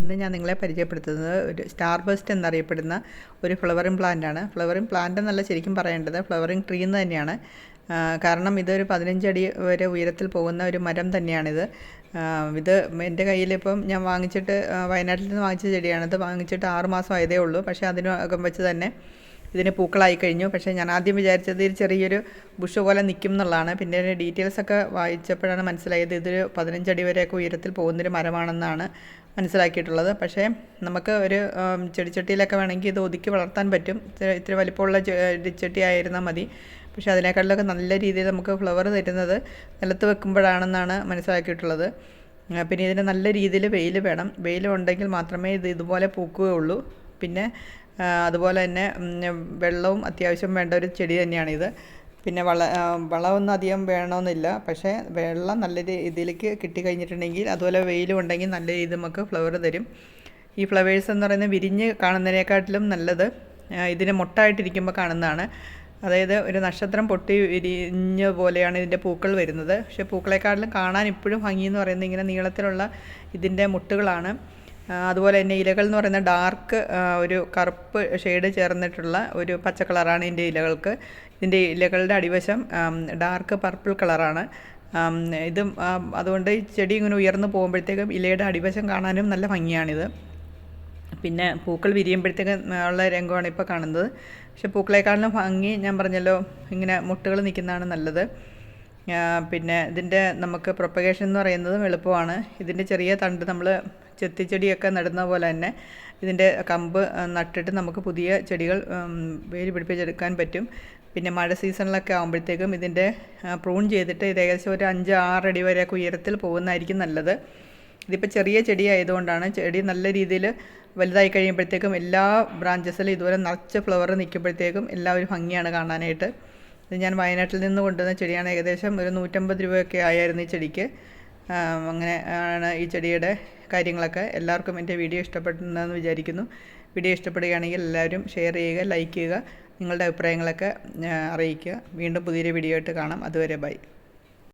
ഇന്ന് ഞാൻ നിങ്ങളെ പരിചയപ്പെടുത്തുന്നത് ഒരു സ്റ്റാർ ബസ്റ്റ് എന്നറിയപ്പെടുന്ന ഒരു ഫ്ലവറിങ് പ്ലാന്റ് ആണ്. ഫ്ലവറിങ് പ്ലാന്റ് എന്നല്ല ശരിക്കും പറയേണ്ടത്, ഫ്ലവറിങ് ട്രീ എന്ന് തന്നെയാണ്. കാരണം ഇതൊരു 15 അടി വരെ ഉയരത്തിൽ പോകുന്ന ഒരു മരം തന്നെയാണിത്. ഇത് എൻ്റെ കയ്യിലിപ്പം ഞാൻ വാങ്ങിച്ചിട്ട് വയനാട്ടിൽ നിന്ന് വാങ്ങിച്ച ചെടിയാണിത്. വാങ്ങിച്ചിട്ട് 6 മാസം ആയതേ ഉള്ളൂ. പക്ഷേ അതിനകം വെച്ച് തന്നെ ഇതിന് പൂക്കളായി കഴിഞ്ഞു. പക്ഷേ ഞാൻ ആദ്യം വിചാരിച്ചത് ഇത് ചെറിയൊരു ബുഷ് പോലെ നിൽക്കും എന്നുള്ളതാണ്. പിന്നെ ഡീറ്റെയിൽസൊക്കെ വായിച്ചപ്പോഴാണ് മനസ്സിലായത് ഇതൊരു 15 അടി വരെയൊക്കെ ഉയരത്തിൽ പോകുന്നൊരു മരമാണെന്നാണ് മനസ്സിലാക്കിയിട്ടുള്ളത്. പക്ഷേ നമുക്ക് ഒരു ചെടിച്ചട്ടിയിലൊക്കെ വേണമെങ്കിൽ ഇത് ഒതുക്കി വളർത്താൻ പറ്റും. ഇത്തിരി വലിപ്പമുള്ള ചെടി ആയിരുന്നാൽ മതി. പക്ഷേ അതിനേക്കാളിലൊക്കെ നല്ല രീതിയിൽ നമുക്ക് ഫ്ലവർ തരുന്നത് നിലത്ത് വെക്കുമ്പോഴാണെന്നാണ് മനസ്സിലാക്കിയിട്ടുള്ളത്. പിന്നെ ഇതിന് നല്ല രീതിയിൽ വെയിൽ വേണം. വെയിൽ ഉണ്ടെങ്കിൽ മാത്രമേ ഇത് ഇതുപോലെ പൂക്കുകയുള്ളൂ. പിന്നെ അതുപോലെ തന്നെ വെള്ളവും അത്യാവശ്യം വേണ്ട ഒരു ചെടി തന്നെയാണിത്. പിന്നെ വളമൊന്നും അധികം വേണമെന്നില്ല. പക്ഷേ വെള്ളം നല്ല ഇതിലേക്ക് കിട്ടിക്കഴിഞ്ഞിട്ടുണ്ടെങ്കിൽ അതുപോലെ വെയിലും ഉണ്ടെങ്കിൽ നല്ല രീതിയിൽ നമുക്ക് ഫ്ലവർ തരും. ഈ ഫ്ലവേഴ്സ് എന്ന് പറയുന്നത് വിരിഞ്ഞ് കാണുന്നതിനെക്കാട്ടിലും നല്ലത് ഇതിന് മൊട്ടായിട്ടിരിക്കുമ്പോൾ കാണുന്നതാണ്. അതായത് ഒരു നക്ഷത്രം പൊട്ടി വിരിഞ്ഞ പോലെയാണ് ഇതിൻ്റെ പൂക്കൾ വരുന്നത്. പക്ഷേ പൂക്കളെക്കാട്ടിലും കാണാൻ ഇപ്പോഴും ഭംഗിയെന്ന് പറയുന്നത് ഇങ്ങനെ നീളത്തിലുള്ള ഇതിൻ്റെ മുട്ടുകളാണ്. അതുപോലെ തന്നെ ഇലകൾ എന്ന് പറയുന്നത് ഡാർക്ക് ഒരു കറുപ്പ് ഷെയ്ഡ് ചേർന്നിട്ടുള്ള ഒരു പച്ച കളറാണ് ഇതിൻ്റെ ഇലകൾക്ക്. ഇതിൻ്റെ ഇലകളുടെ അടിവശം ഡാർക്ക് പർപ്പിൾ കളറാണ്. ഇതും അതുകൊണ്ട് ഈ ചെടി ഇങ്ങനെ ഉയർന്നു പോകുമ്പോഴത്തേക്കും ഇലയുടെ അടിവശം കാണാനും നല്ല ഭംഗിയാണിത്. പിന്നെ പൂക്കൾ വിരിയുമ്പോഴത്തേക്കും ഉള്ള രംഗമാണ് ഇപ്പോൾ കാണുന്നത്. പക്ഷേ പൂക്കളെക്കാളിലും ഭംഗി ഞാൻ പറഞ്ഞല്ലോ ഇങ്ങനെ മുട്ടുകൾ നിൽക്കുന്നതാണ് നല്ലത്. പിന്നെ ഇതിൻ്റെ നമുക്ക് പ്രൊപ്പഗേഷൻ എന്ന് പറയുന്നതും എളുപ്പമാണ്. ഇതിൻ്റെ ചെറിയ തണ്ട് നമ്മൾ ചെത്തിച്ചെടിയൊക്കെ നടുന്ന പോലെ തന്നെ ഇതിൻ്റെ കമ്പ് നട്ടിട്ട് നമുക്ക് പുതിയ ചെടികൾ വേര് പിടിപ്പിച്ചെടുക്കാൻ പറ്റും. പിന്നെ മഴ സീസണിലൊക്കെ ആകുമ്പോഴത്തേക്കും ഇതിൻ്റെ പ്രൂൺ ചെയ്തിട്ട് ഇത് ഏകദേശം ഒരു 5-6 അടി വരെയൊക്കെ ഉയരത്തിൽ പോകുന്നതായിരിക്കും നല്ലത്. ഇതിപ്പോൾ ചെറിയ ചെടി ആയതുകൊണ്ടാണ്. ചെടി നല്ല രീതിയിൽ വലുതായി കഴിയുമ്പോഴത്തേക്കും എല്ലാ ബ്രാഞ്ചസിലും ഇതുപോലെ നിറച്ച് ഫ്ലവർ നിൽക്കുമ്പോഴത്തേക്കും എല്ലാവരും ഭംഗിയാണ് കാണാനായിട്ട്. ഇത് ഞാൻ വയനാട്ടിൽ നിന്ന് കൊണ്ടുവന്ന ചെടിയാണ്. ഏകദേശം ഒരു 150 രൂപയൊക്കെ ആയിരുന്നു ഈ ചെടിക്ക്. അങ്ങനെ ആണ് ഈ ചെടിയുടെ കാര്യങ്ങളൊക്കെ. എല്ലാവർക്കും എൻ്റെ വീഡിയോ ഇഷ്ടപ്പെടുന്നതെന്ന് വിചാരിക്കുന്നു. വീഡിയോ ഇഷ്ടപ്പെടുകയാണെങ്കിൽ എല്ലാവരും ഷെയർ ചെയ്യുക, ലൈക്ക് ചെയ്യുക, നിങ്ങളുടെ അഭിപ്രായങ്ങളൊക്കെ അറിയിക്കുക. വീണ്ടും പുതിയൊരു വീഡിയോ ആയിട്ട് കാണാം. അതുവരെ ബൈ.